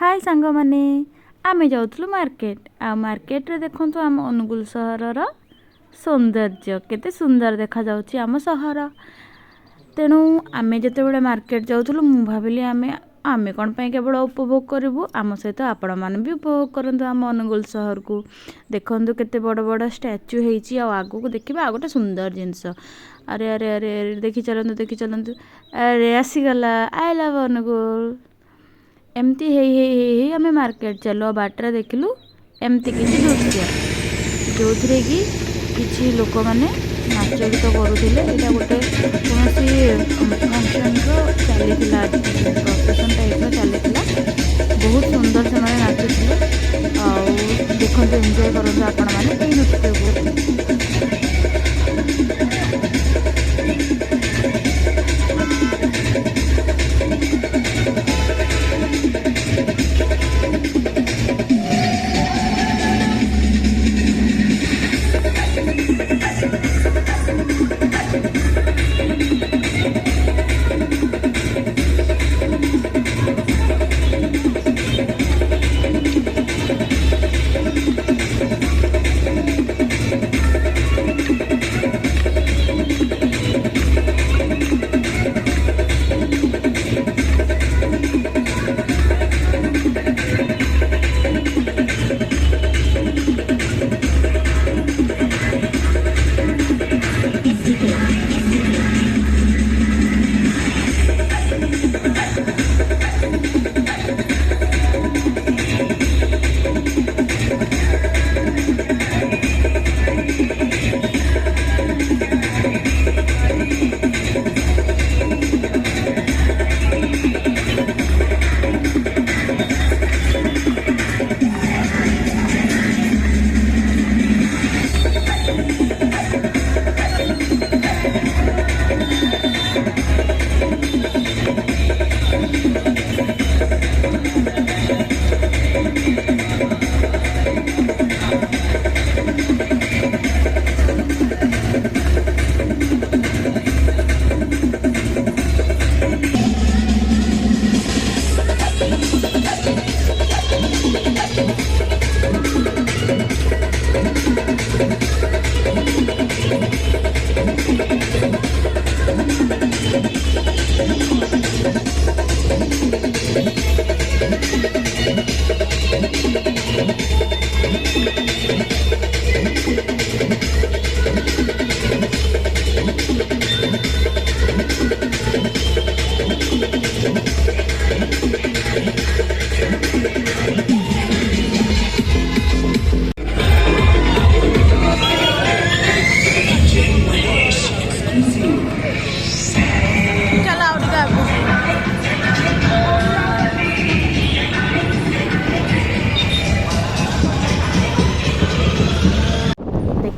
हाय सांग माने आमे जाउथलु मार्केट आ मार्केट रे देखंतु आम अनुगुल सहरर सौंदर्य केते सुंदर देखा जाउची आम सहर। तेणु आमे जते बेले मार्केट जाउथलु मु भाबिली आमे कोन पई केवल उपभोग करिवु आम सहित आपण मान भी उपभोग करंतु आम अनुगुल सहर को। देखंतु केते बड़ बड़ स्टैच्यू हेची आ आगु को देखिबा आ गोटे सुंदर जिंस। अरे अरे अरे देखि चलंतु अरे आसी गला आई लव अनुगुल। एमती हे आमे मार्केट चलो बाटरे देखिलु एमती किसी दृश्य जो थे कि किसी लोक मैंने नाच गीत करुले। यहाँ गोटे कौन फंक्शन चली प्रोसेसन टाइप चली बहुत सुंदर से मैंने नाचुले। देखो एंजॉय करूँ आपण मैंने नृत्य को।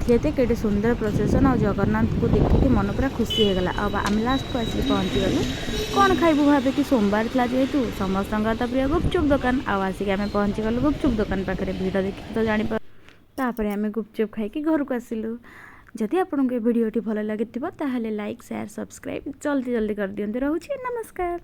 देखिए केटे सुंदर प्रोसेसन और जगन्नाथ को देखिए मन पूरा खुशी हो गला। अब आम लास्ट को आसिक पहुँची गलु कौन खाइबू भावे कि सोमवार था जेहेतु समस्त तो प्रिय गुपचुप दुकान आसिक आम पहुँची गलु गुपचुप दुकान पाखे भिड़ देखिए तो जापर तापर आम गुपचुप खाई घर को आसिलु। जदि आपको भिडियोटी भल लगी ताहले लाइक शेयर सब्सक्राइब जल्दी जल्दी कर दियंते। रहूची नमस्कार।